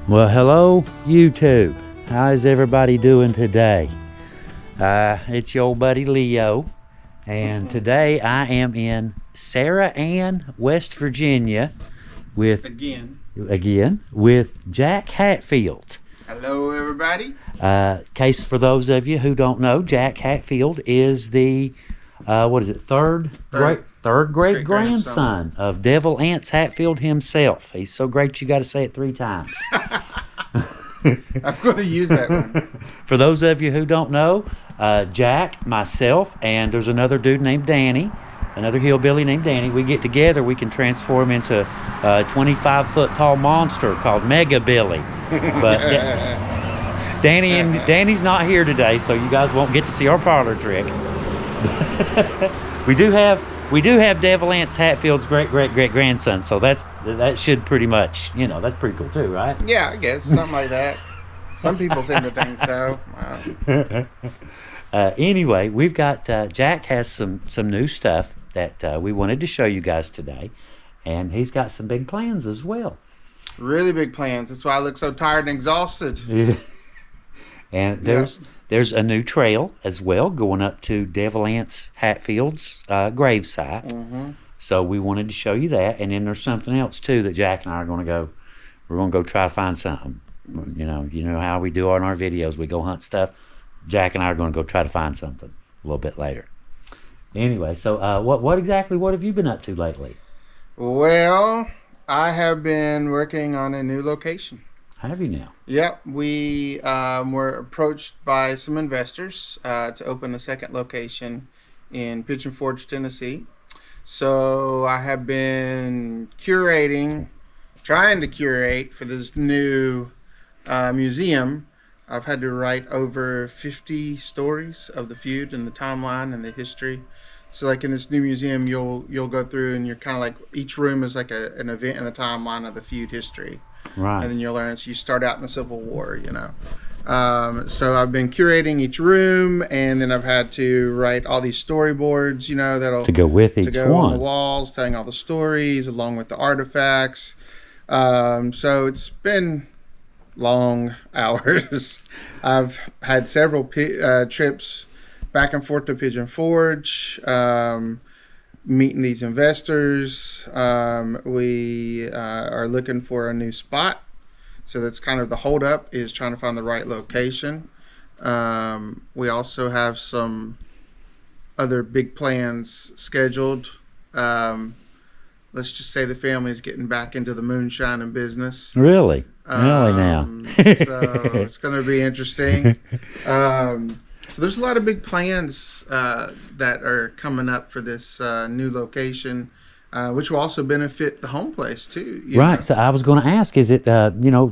Well, hello, YouTube. How is everybody doing today? It's your old buddy Leo, and today I am in Sarah Ann, West Virginia, with with Jack Hatfield. Hello, everybody. Case for those of you who don't know, Jack Hatfield is the third great grandson of Devil Anse Hatfield himself. He's so great you got to say it 3 times. I'm going to use that one. For those of you who don't know, Jack, myself, and there's another dude named Danny, another hillbilly named Danny. We get together, we can transform into a 25-foot tall monster called Mega Billy. But Danny's not here today, so you guys won't get to see our parlor trick. We do have Devil Anse Hatfield's great grandson, so that should pretty much, that's pretty cool too, right? Yeah, I guess something like that. Some people's into things though. Anyway, we've got Jack has some new stuff that we wanted to show you guys today, and he's got some big plans as well. Really big plans. That's why I look so tired and exhausted. Yeah. And there's a new trail as well going up to Devil Anse Hatfield's gravesite. Mm-hmm. So we wanted to show you that, and then there's something else too that Jack and I are going to go. We're going to go try to find something. You know how we do on our videos. We go hunt stuff. Jack and I are going to go try to find something a little bit later. Anyway, so what have you been up to lately? Well, I have been working on a new location. Have you now? Yep, we were approached by some investors to open a second location in Pigeon Forge, Tennessee. So I have been trying to curate for this new museum. I've had to write over 50 stories of the feud and the timeline and the history. So like in this new museum, you'll go through and you're kind of like, each room is like an event in the timeline of the feud history. Right. And then you'll learn. So you start out in the Civil War, So I've been curating each room, and then I've had to write all these storyboards, that'll to go with each to go one on the walls, telling all the stories along with the artifacts. So it's been long hours. I've had several trips back and forth to Pigeon Forge. Meeting these investors. We are looking for a new spot, so that's kind of the holdup, is trying to find the right location. We also have some other big plans scheduled. Let's just say the family is getting back into the moonshining business. Really now. So it's going to be interesting. So there's a lot of big plans that are coming up for this new location, which will also benefit the home place too. Right. So I was going to ask, is it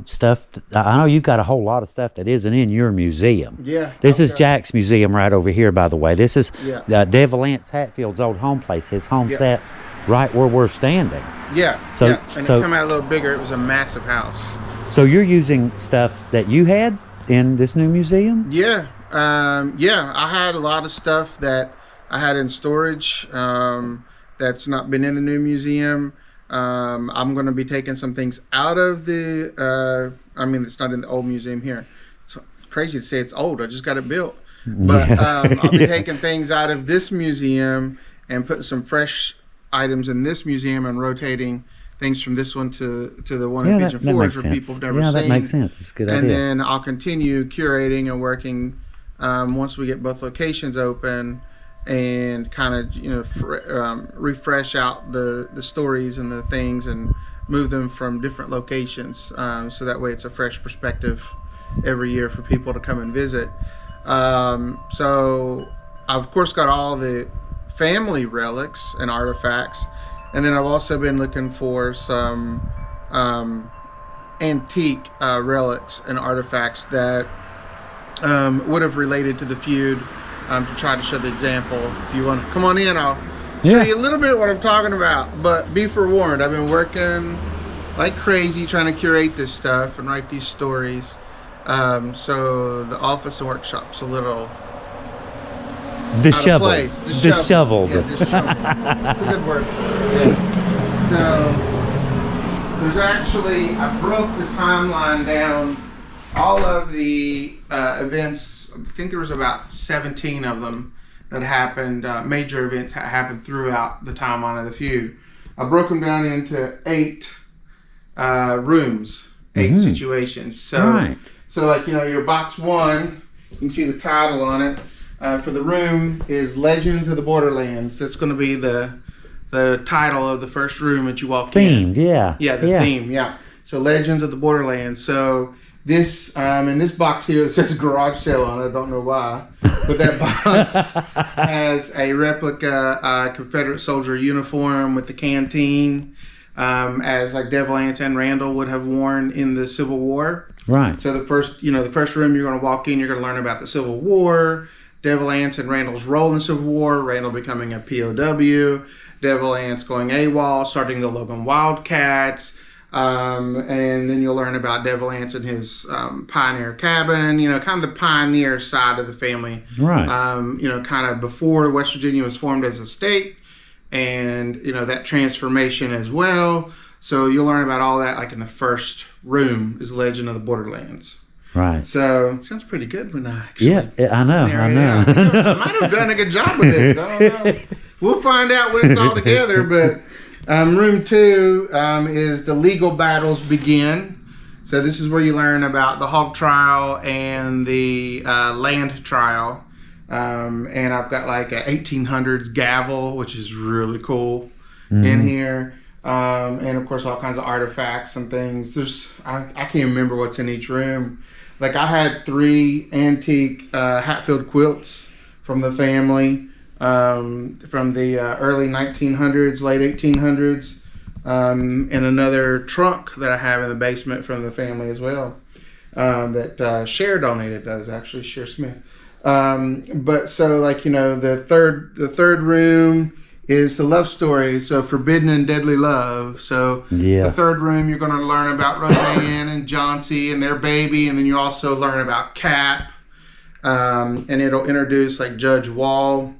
stuff? I know you've got a whole lot of stuff that isn't in your museum. Yeah. This is Jack's museum right over here, by the way. This is Devil Anse Hatfield's old home place. His home set right where we're standing. Yeah. So and it came out a little bigger. It was a massive house. So you're using stuff that you had in this new museum? Yeah. I had a lot of stuff that I had in storage that's not been in the new museum. I'm going to be taking some things out of the, it's not in the old museum here. It's crazy to say it's old. I just got it built. But I'll be taking things out of this museum and putting some fresh items in this museum and rotating things from this one to the one in Pigeon Forge where people have never seen. Yeah, that makes sense. It's a good idea. And then I'll continue curating and working once we get both locations open, and kind of refresh out the stories and the things and move them from different locations, so that way it's a fresh perspective every year for people to come and visit. So I've of course got all the family relics and artifacts, and then I've also been looking for some antique relics and artifacts that would have related to the feud, to try to show the example. If you want to come on in, I'll show you a little bit what I'm talking about, but be forewarned, I've been working like crazy trying to curate this stuff and write these stories. So the office and workshop's a little disheveled. Out of place. Disheveled. Yeah, disheveled. That's a good word. Yeah. So there's actually, I broke the timeline down. All of the events, I think there was about 17 of them that happened, major events that happened throughout the timeline of the feud. I broke them down into 8 rooms, 8 situations. So, so like, your box 1, you can see the title on it. For the room is Legends of the Borderlands. That's going to be the title of the first room that you walk in. Themed, yeah. Yeah, the theme, yeah. So Legends of the Borderlands. So this, in this box here, it says garage sale on it. I don't know why. But that box has a replica Confederate soldier uniform with the canteen, as like Devil Anse and Randall would have worn in the Civil War. Right. So the first room you're going to walk in, you're going to learn about the Civil War, Devil Anse and Randall's role in the Civil War, Randall becoming a POW, Devil Anse going AWOL, starting the Logan Wildcats, and then you'll learn about Devil Anse and his pioneer cabin, kind of the pioneer side of the family. Right. Kind of before West Virginia was formed as a state, and, that transformation as well. So you'll learn about all that, like in the first room is Legend of the Borderlands. Right. So sounds pretty good when I actually. Yeah, I know. I might have done a good job with this. I don't know. We'll find out when it's all together. But room 2 is the legal battles begin. So this is where you learn about the hog trial and the land trial. And I've got like a 1800s gavel, which is really cool in here. And of course, all kinds of artifacts and things. I can't remember what's in each room. Like I had 3 antique Hatfield quilts from the family from the early 1900s, late 1800s, and another trunk that I have in the basement from the family as well that Cher donated. Does actually Cher Smith. But so like the third room is the love story, so Forbidden and Deadly Love. So the third room, you're going to learn about Roseanne and Johnsy and their baby, and then you also learn about Cap, and it'll introduce like Judge Wall.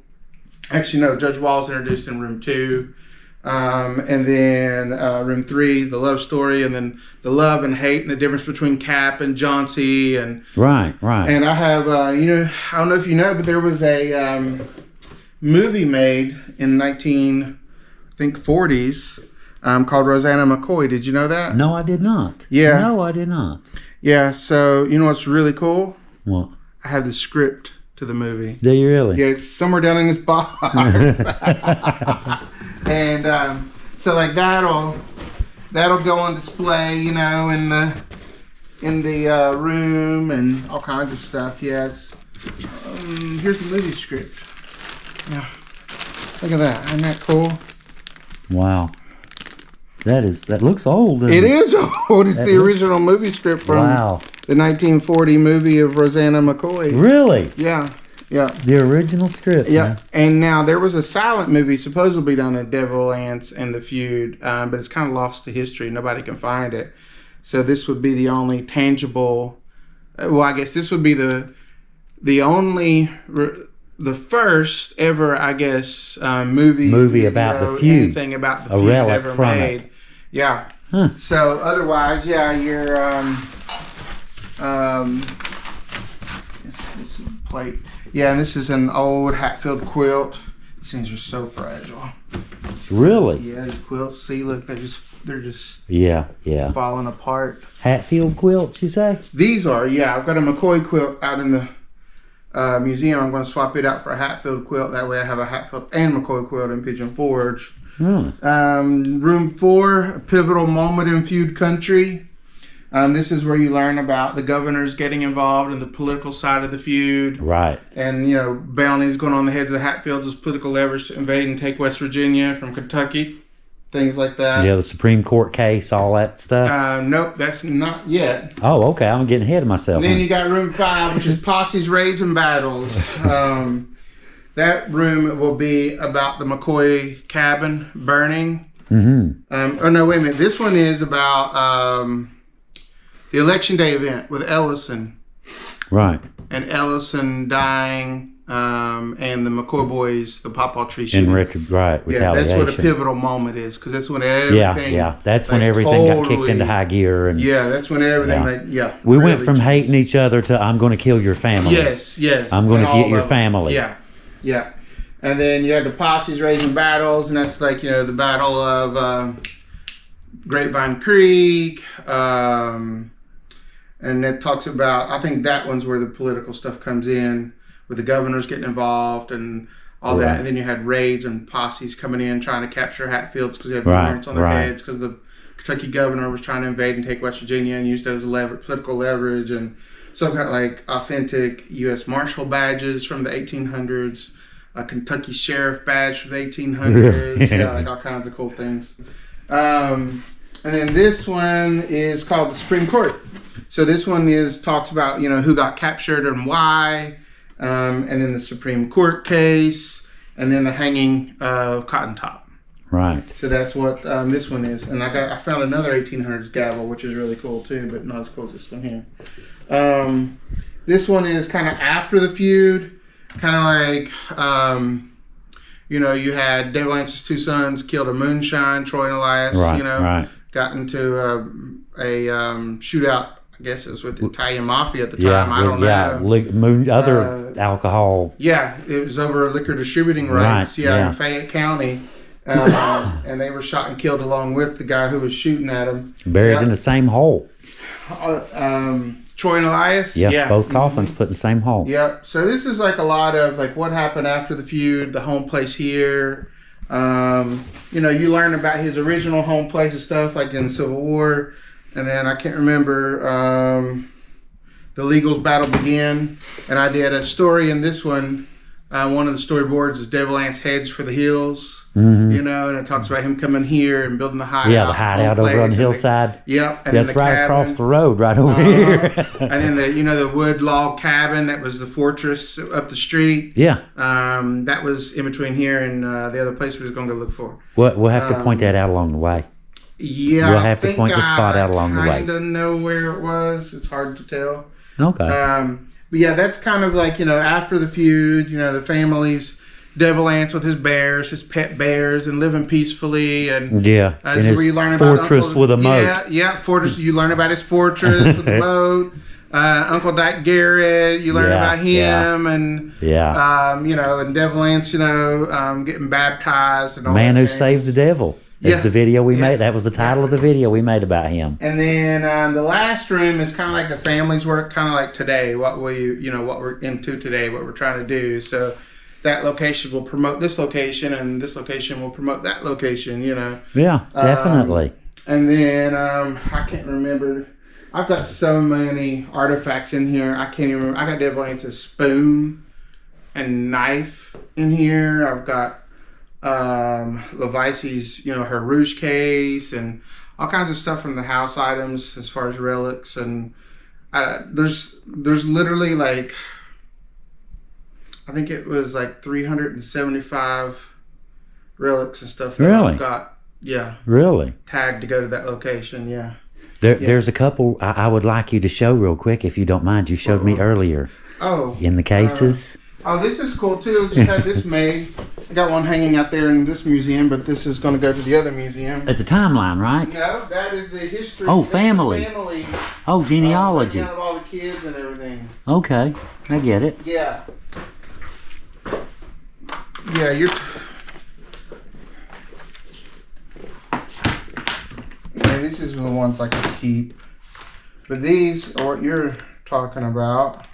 Actually, no, Judge Wall's introduced in room 2, and then room 3, the love story, and then the love and hate and the difference between Cap and Johnsy, and right. And I have, I don't know if you know, but there was a movie made in 1940s called Rosanna McCoy. Did you know that? No, I did not. Yeah. No, I did not. Yeah, so you know what's really cool? What? I have the script to the movie. Do you really? Yeah, it's somewhere down in this box. And so like that'll go on display, in the room and all kinds of stuff. Yes. Here's the movie script. Yeah. Look at that. Isn't that cool? Wow. That looks old. It is old. It's the original movie script from the 1940 movie of Rosanna McCoy. Really? Yeah. Yeah. The original script. Yeah. Man. And now there was a silent movie supposedly done on Devil Anse and the Feud, but it's kind of lost to history. Nobody can find it. So this would be the only tangible. Well, I guess this would be the first ever, I guess, movie about the Feud. Anything about the Feud ever made. It. Yeah. Huh. So otherwise, yeah, you're this is a plate. Yeah, and this is an old Hatfield quilt. These things are so fragile. Really? Yeah, these quilts. See, look, they're just yeah falling apart. Hatfield quilts, you say? These are, yeah. I've got a McCoy quilt out in the museum. I'm going to swap it out for a Hatfield quilt. That way I have a Hatfield and McCoy quilt in Pigeon Forge. Really? Room 4, a pivotal moment in Feud country. This is where you learn about the governors getting involved in the political side of the feud. Right. And, bounties going on the heads of the Hatfields as political leverage to invade and take West Virginia from Kentucky. Things like that. Yeah, the Supreme Court case, all that stuff. Nope, that's not yet. Oh, okay. I'm getting ahead of myself. And then you got room 5, which is posses, raids, and battles. That room will be about the McCoy cabin burning. Mm-hmm. No, wait a minute. This one is about the Election Day event with Ellison. Right. And Ellison dying and the McCoy boys, the Pawpaw Tree In shooting. retaliation. Yeah, that's what a pivotal moment is, because that's when everything. That's when everything got kicked into high gear, and that's when everything. We went from hating each other to I'm going to kill your family. Yes. I'm going to get your family. Yeah. And then you had the posses raising battles, and that's like the Battle of Grapevine Creek, and it talks about. I think that one's where the political stuff comes in, with the governors getting involved and all that. And then you had raids and posses coming in trying to capture Hatfields because they had warrants on their heads because the Kentucky governor was trying to invade and take West Virginia and used it as political leverage. And so I've got like authentic U.S. Marshal badges from the 1800s, a Kentucky Sheriff badge from the 1800s, like all kinds of cool things. And then this one is called the Supreme Court. So this one talks about who got captured and why. And then the Supreme Court case, and then the hanging of Cotton Top. Right. So that's what this one is. And I found another 1800s gavel, which is really cool too, but not as cool as this one here. This one is kind of after the feud, kind of like, you had Devil Ance's two sons killed a moonshine, Troy and Elias. Got into a shootout. I guess it was with the Italian Mafia at the time. I don't know. Other alcohol. Yeah, it was over liquor distributing rights. In Fayette County. And they were shot and killed along with the guy who was shooting at them. Buried in the same hole. Troy and Elias? Both coffins put in the same hole. Yep. So this is like a lot of like what happened after the feud, the home place here. You learn about his original home place and stuff like in the Civil War. And then I can't remember, the Legals battle began, and I did a story in this one. One of the storyboards is Devil Ance heads for the hills, and it talks about him coming here and building the hideout. Yeah, the hideout over on the hillside. Yep. And that's right across the road, right over here. And then the wood log cabin that was the fortress up the street. Yeah. That was in between here and the other place we was going to go look for. We'll have to point that out along the way. Yeah, we'll have to point the spot out along the way. I kind of know where it was. It's hard to tell. Okay. But yeah, that's kind of like, after the feud, the families, Devil Ance with his bears, his pet bears, and living peacefully. And in his where you learn fortress with a moat. Yeah, fortress. You learn about his fortress with the moat. Uncle Dyke Garrett, you learn about him. And, and Devil Ance, getting baptized. And all Man that who thing. saved the devil. That's the video we made. That was the title of the video we made about him. And then the last room is kind of like the family's work, kind of like today, what we're into today, what we're trying to do. So that location will promote this location, and this location will promote that location, Yeah, definitely. And then I can't remember. I've got so many artifacts in here. I can't even remember. I got Devil Ance's spoon and knife in here. I've got Levice's, her rouge case and all kinds of stuff from the house items as far as relics. And there's literally like, I think it was like 375 relics and stuff that I've got. Yeah. Really? Tagged to go to that location. Yeah. There's a couple I would like you to show real quick, if you don't mind. You showed me earlier. Oh. In the cases. This is cool too. Just had this made. I got one hanging out there in this museum, but this is going to go to the other museum. It's a timeline, right? No, that is the history. Oh, family. Oh, genealogy. Of all the kids and everything. Okay, I get it. Yeah. Yeah, you're. This is the ones I can keep, but these are what you're talking about.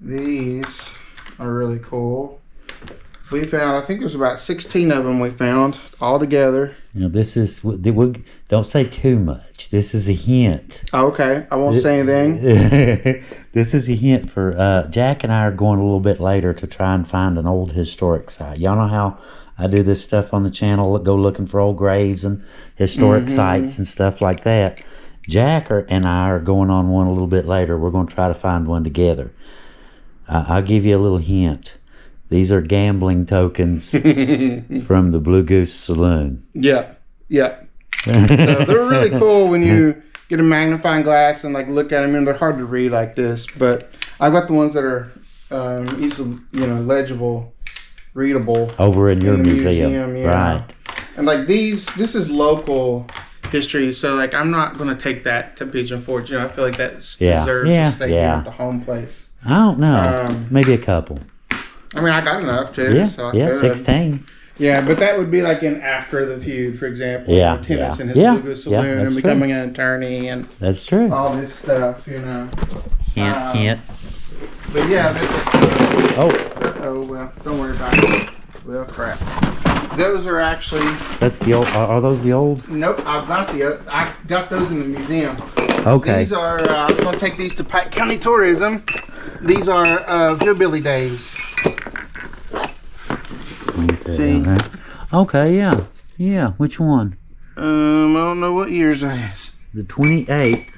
These are really cool. We found, I think there's about 16 of them we found all together. This is, don't say too much. This is a hint. Oh, okay, I won't say anything. This is a hint for, Jack and I are going a little bit later to try and find an old historic site. Y'all know how I do this stuff on the channel, go looking for old graves and historic sites and stuff like that. Jack and I are going on one a little bit later. We're going to try to find one together. I'll give you a little hint. These are gambling tokens from the Blue Goose Saloon. Yeah. So they're really cool when you get a magnifying glass and like look at them. And they're hard to read like this, but I've got the ones that are easily, legible, readable. Over in your the museum. yeah. Right. And like this is local history, so like I'm not going to take that to Pigeon Forge. I feel like that deserves to stay here at the home place. I don't know. Maybe a couple. I mean, I got enough too. Yeah, so 16. Yeah, but that would be like in after the feud, for example. Yeah, tennis in his bluegrass yeah, saloon and becoming an attorney and that's true. All this stuff, Hint, hint. But yeah, that's. Oh well, don't worry about it. Well, crap. Those are actually. That's the old. Are those the old? Nope, I got those in the museum. Okay. These are. I'm going to take these to Pike County Tourism. These are Hillbilly Days. Okay, See? Okay, yeah. Which one? I don't know what years that is. The 28th.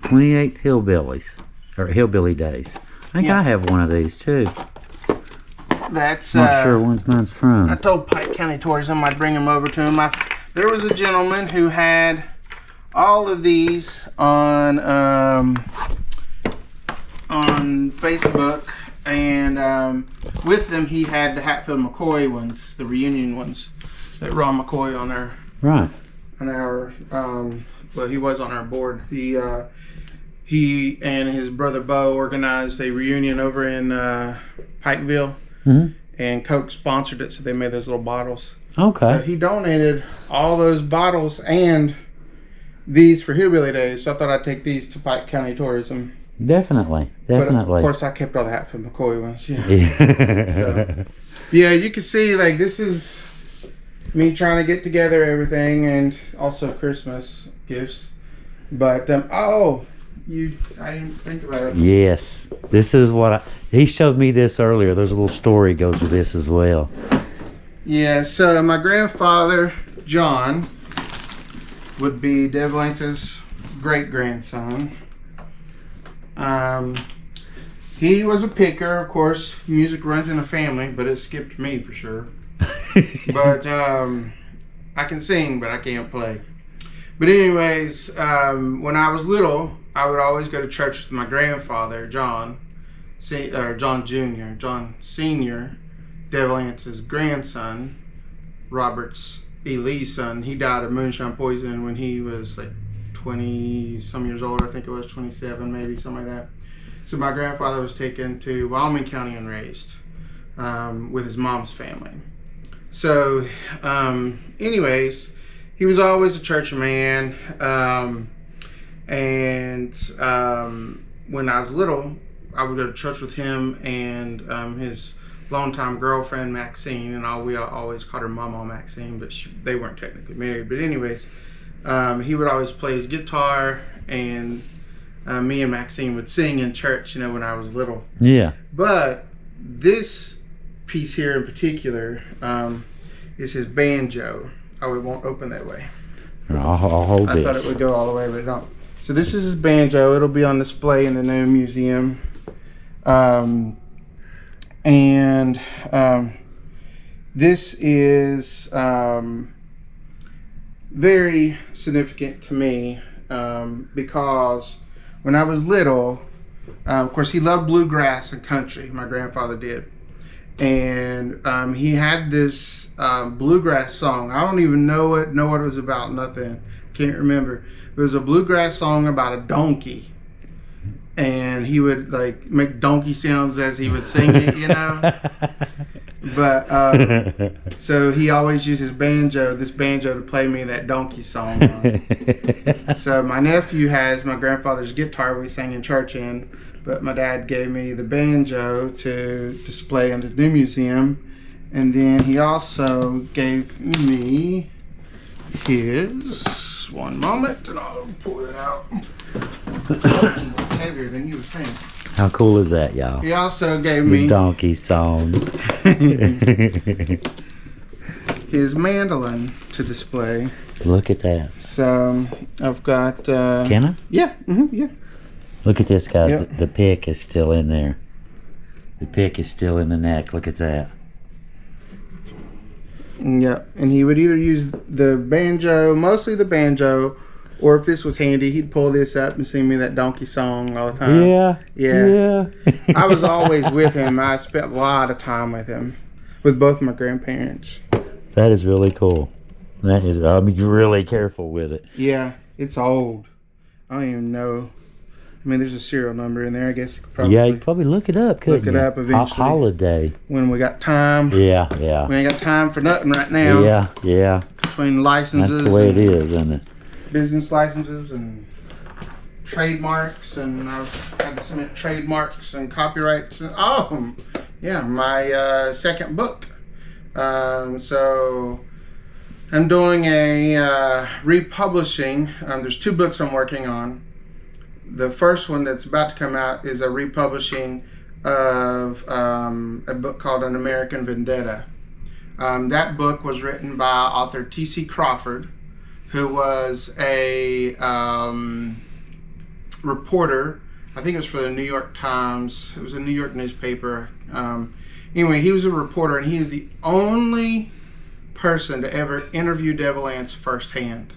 28th Hillbillies or Hillbilly Days. I think I have one of these too. That's not sure when's mine's from. I told Pike County Tourism I'd bring them over to him. There was a gentleman who had all of these on Facebook, and with them he had the Hatfield McCoy ones, the reunion ones that Ron McCoy on our well, he was on our board. He and his brother Bo organized a reunion over in Pikeville. Mm-hmm. And Coke sponsored it, so they made those little bottles. Okay. So he donated all those bottles and these for Hillbilly Days. So I thought I'd take these to Pike County Tourism. Definitely. But of course, I kept all the Hatfield McCoy ones. Yeah. So, you can see like this is me trying to get together everything, and also Christmas gifts. But I didn't think about it. Yes, this is what he showed me this earlier. There's a little story goes with this as well. Yeah, so my grandfather, John, would be Deb Lance's great-grandson. He was a picker, of course. Music runs in the family, but it skipped me for sure. But I can sing, but I can't play. But anyways, when I was little, I would always go to church with my grandfather, John Jr., John Sr., Deb Lance's grandson, Robert's Lee's son. He died of moonshine poisoning when he was like 20-some years old. I think it was 27, maybe, something like that. So my grandfather was taken to Wyoming County and raised with his mom's family. So, anyways, he was always a church man. And when I was little, I would go to church with him and his longtime girlfriend Maxine, and we always called her Mama Maxine, but they weren't technically married. But anyways, he would always play his guitar, and me and Maxine would sing in church, when I was little. Yeah. But this piece here in particular is his banjo. Oh, it won't open that way. I'll hold this. I thought it would go all the way, but it don't. So this is his banjo. It'll be on display in the new museum. This is very significant to me because when I was little, of course, he loved bluegrass and country. My grandfather did. And he had this bluegrass song. I don't even know what it was about. Nothing. Can't remember. It was a bluegrass song about a donkey, and he would like make donkey sounds as he would sing it, But so he always used this banjo to play me that donkey song on. So my nephew has my grandfather's guitar we sang in church in, but my dad gave me the banjo to display in the new museum, and then he also gave me his. One moment, and I'll pull it out. It's heavier than you would think. How cool is that, y'all? He also gave me the donkey song. his mandolin to display. Look at that. So I've got. Can I? Yeah. Mm-hmm, yeah. Look at this, guys. Yep. The pick is still in there. The pick is still in the neck. Look at that. Yeah, and he would either use the banjo, mostly the banjo, Or if this was handy, he'd pull this up and sing me that donkey song all the time. Yeah. I was always with him. I spent a lot of time with him, with both my grandparents. That is really cool. That is. I'll be really careful with it. Yeah, it's old. I don't even know. I mean, there's a serial number in there. I guess you could probably. Yeah, you could probably look it up. Look it up eventually. Holiday. When we got time. Yeah. We ain't got time for nothing right now. Yeah. Between licenses. That's the way it is, isn't it? Business licenses and trademarks, and I've had to submit trademarks and copyrights. And, my second book. So I'm doing a republishing. There's 2 books I'm working on. The first one that's about to come out is a republishing of a book called An American Vendetta. That book was written by author T.C. Crawford, who was a reporter. I think it was for the New York Times. It was a New York newspaper. Anyway, he was a reporter, and he is the only person to ever interview Devil Anse firsthand.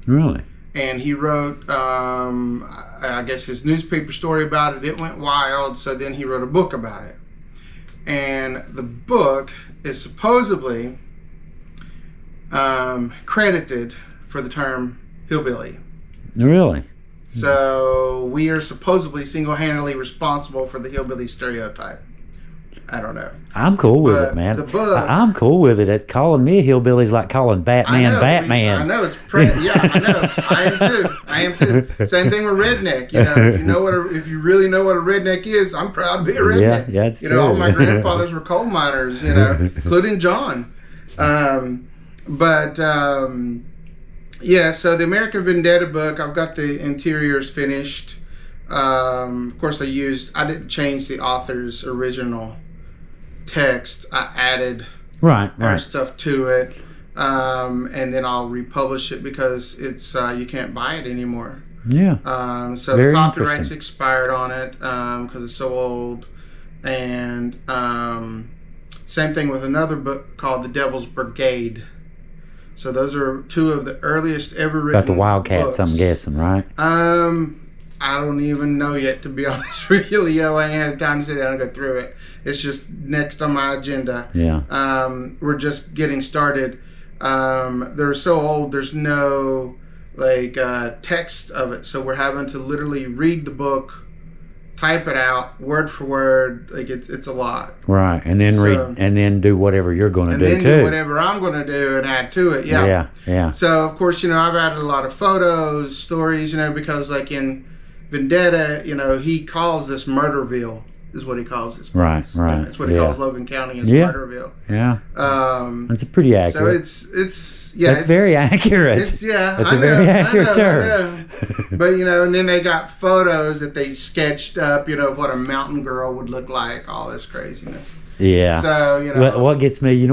Really? And he wrote, I guess, his newspaper story about it. It went wild, so then he wrote a book about it. And the book is supposedly credited for the term hillbilly. Really? So we are supposedly single-handedly responsible for the hillbilly stereotype. I don't know. I'm cool with it, man. The book, I'm cool with it. Calling me a hillbilly's like calling Batman Batman. I know it's yeah, I know. I am too. Same thing with redneck. If you really know what a redneck is, I'm proud to be a redneck. Yeah, it's true. All my grandfathers were coal miners. Including John. So the American Vendetta book, I've got the interiors finished. Of course, I didn't change the author's original text. I added right stuff to it, and then I'll republish it because it's you can't buy it anymore. Yeah. So the copyright's expired on it because it's so old, and same thing with another book called The Devil's Brigade. So those are 2 of the earliest ever written about the Wildcats, books. I'm guessing, right? I don't even know yet, to be honest with you, Leo. I ain't had time to sit down and go through it. It's just next on my agenda. Yeah. We're just getting started. They're so old, there's no text of it. So we're having to literally read the book, type it out, word for word. It's a lot. Right. And then read and then do whatever you're going to do then too. Do whatever I'm going to do and add to it. Yeah. So of course, I've added a lot of photos, stories, because in Vendetta, he calls this Murderville, is what he calls this place. Right. That's what he calls Logan County, is Murderville. Yeah. That's pretty accurate. So it's very accurate. It's That's a very accurate term. But and then they got photos that they sketched up, of what a mountain girl would look like, all this craziness. Yeah. So what gets me,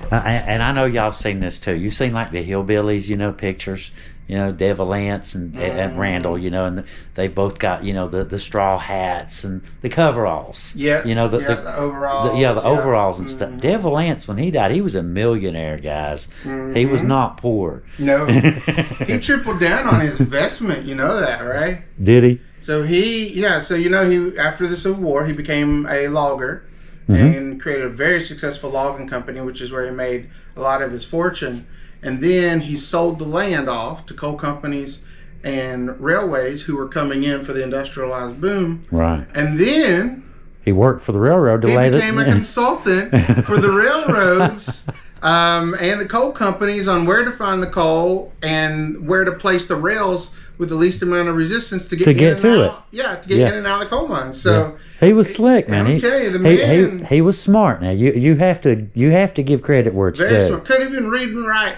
and I know y'all seen this too. You've seen like the hillbillies, pictures. Devil Anse and Randall, and they've both got, the straw hats and the coveralls. Yeah. The overalls. The overalls and stuff. Devil Anse, when he died, he was a millionaire, guys. He was not poor. No. He tripled down on his investment, you know that, right? Did he? So he after the Civil War, he became a logger and created a very successful logging company, which is where he made a lot of his fortune. And then he sold the land off to coal companies and railways who were coming in for the industrialized boom. Right. And then he worked for the railroad to he became a consultant for the railroads and the coal companies on where to find the coal and where to place the rails with the least amount of resistance to get in and out. Yeah, to get in and out of the coal mines. So he was slick, man. He was smart. Now you have to give credit where it's due. Very smart. Couldn't even read and write.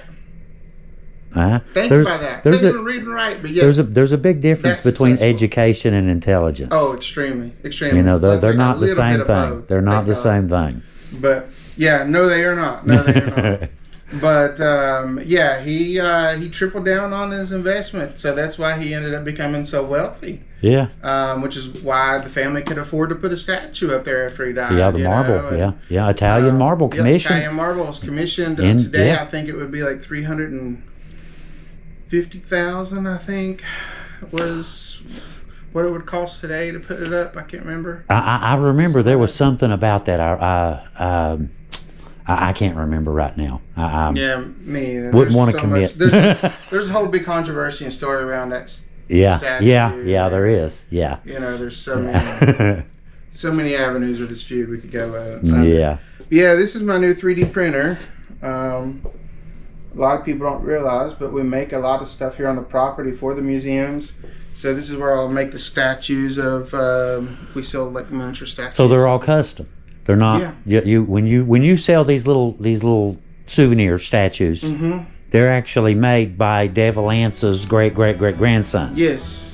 Think about that. Couldn't even read and write, but there's a big difference between education and intelligence. Oh, extremely. They're not the same thing. They're not the same thing. But no, they are not. But he tripled down on his investment, so that's why he ended up becoming so wealthy. Yeah. Which is why the family could afford to put a statue up there after he died. Yeah, the marble. Italian marble commission. Italian marble was commissioned. Today, I think it would be like $350 $50,000, I think, was what it would cost today to put it up. I can't remember. I remember there was something about that. I can't remember right now. Yeah, me either. Wouldn't want to commit. There's a whole big controversy and story around that statue. Yeah, there is. Yeah. There's so many, so many avenues with this feud we could go. Yeah. Yeah, this is my new 3D printer. A lot of people don't realize, but we make a lot of stuff here on the property for the museums. So this is where I'll make the statues of. We sell like miniature statues. So they're all custom. They're not. Yeah. You when you sell these little souvenir statues, they're actually made by Dave Lance's great grandson. Yes.